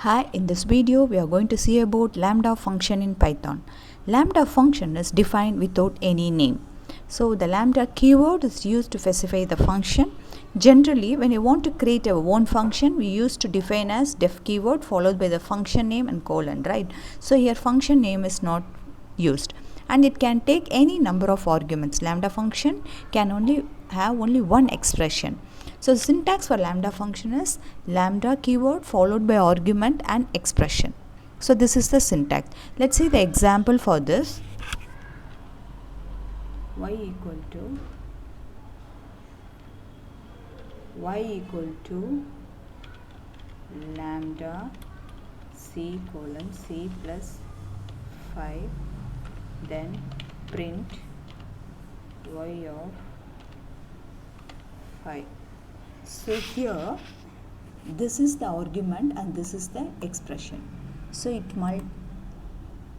Hi, in this video we are going to see about lambda function in Python. Lambda function is defined without any name. So the lambda keyword is used to specify the function. Generally, when you want to create our own function, we used to define as def keyword followed by the function name and colon, right? So here function name is not used and it can take any number of arguments. Lambda function can have only one expression. So syntax for lambda function is lambda keyword followed by argument and expression. So this is the syntax. Let's see the example for this. y equal to lambda c colon c plus 5, then print y of 5. So here this is the argument and this is the expression. So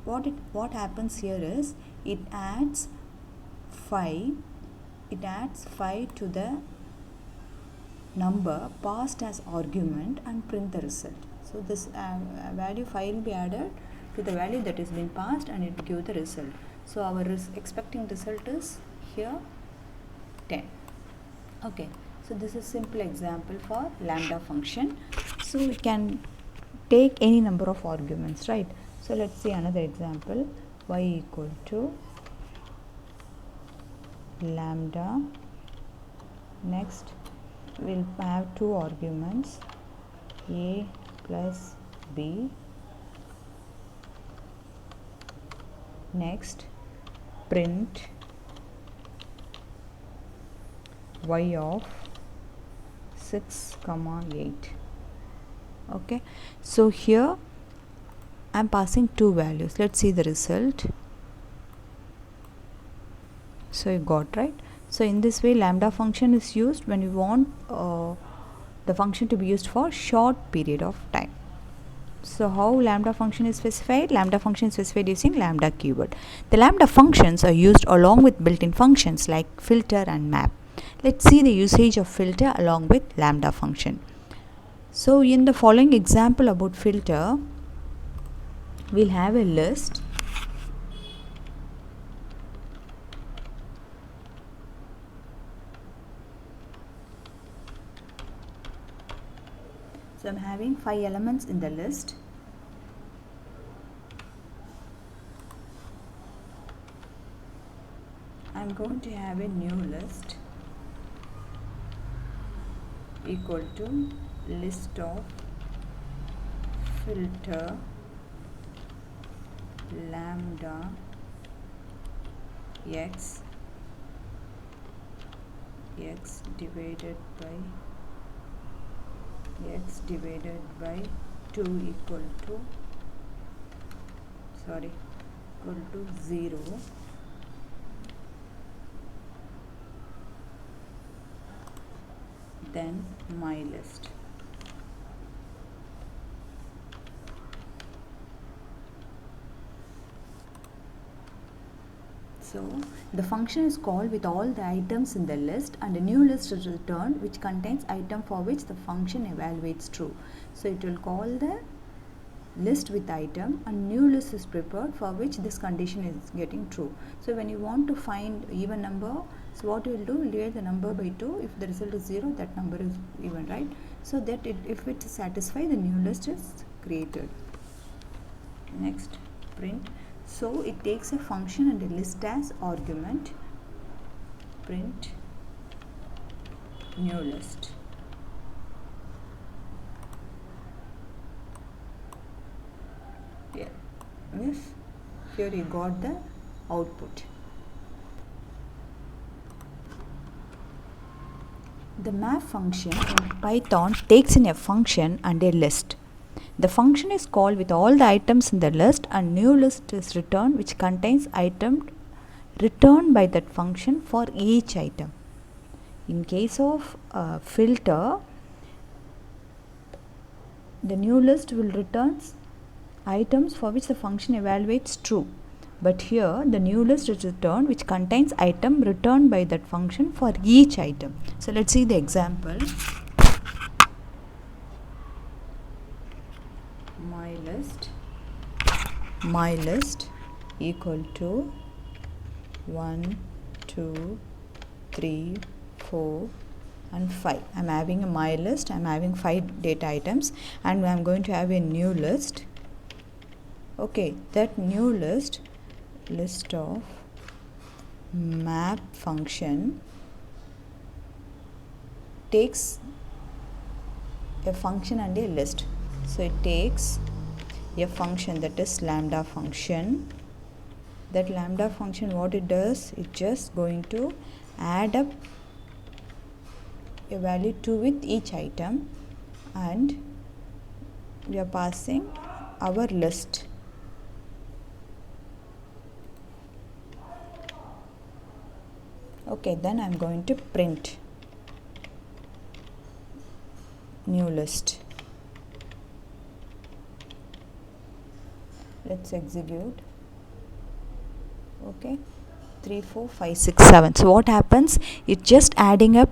what happens here is it adds 5 to the number passed as argument and print the result. So this value 5 will be added to the value that is being passed and it will give the result. So our expecting result is here 10. Okay, so this is simple example for lambda function. So we can take any number of arguments, right? So let's see another example. Y equal to lambda. Next we'll have two arguments, a plus b. Next print y of 6, 8. Okay, so here I'm passing two values. Let's see the result. So you got, right? So in this way lambda function is used when you want the function to be used for short period of time. So how lambda function is specified? Lambda function is specified using lambda keyword. The lambda functions are used along with built-in functions like filter and map. Let's see the usage of filter along with lambda function. So in the following example about filter, we'll have a list. So I'm having 5 elements in the list. I'm going to have a new list equal to list of filter lambda x divided by 2 equal to 0. Then my list. So the function is called with all the items in the list and a new list is returned which contains item for which the function evaluates true. So it will call the list with item and new list is prepared for which this condition is getting true. So when you want to find even number, so what you will do, divide the number by 2. If the result is 0, that number is even, right? So that if it satisfies, the new list is created. Next print. So it takes a function and a list as argument. Print new list. Here you got the output. The map function in Python takes in a function and a list. The function is called with all the items in the list and new list is returned which contains item returned by that function for each item. In case of filter, the new list will return items for which the function evaluates true. But here the new list is returned which contains item returned by that function for each item. So let's see the example. my list equal to 1 2 3 4 and 5. I'm having a my list, I'm having 5 data items, and I'm going to have a new list. Okay, that new list of map function takes a function and a list. So it takes a function, that is lambda function. That lambda function, what it does, it's just going to add up a value 2 with each item, and we are passing our list. Okay, then I'm going to print new list. Let's execute. Okay, 3 4 5 6 7. So what happens, it's just adding up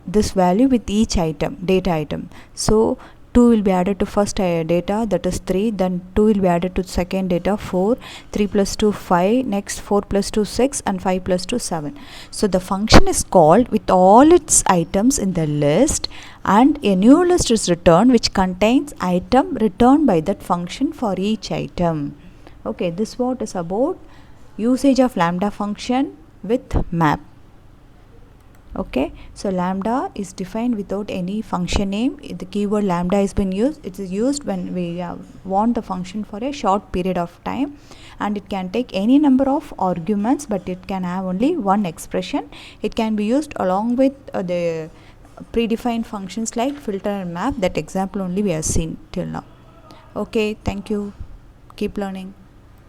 this value with each item, data item. So 2 will be added to first data, that is 3, then 2 will be added to second data, 4, 3 plus 2 5, next 4 plus 2 6, and 5 plus 2 7. So the function is called with all its items in the list, and a new list is returned which contains item returned by that function for each item. Okay, this what is about usage of lambda function with map. Okay, so lambda is defined without any function name. The keyword lambda has been used. It is used when we want the function for a short period of time, and it can take any number of arguments, but it can have only one expression. It can be used along with the predefined functions like filter and map. That example only we have seen till now. Okay, thank you. Keep learning.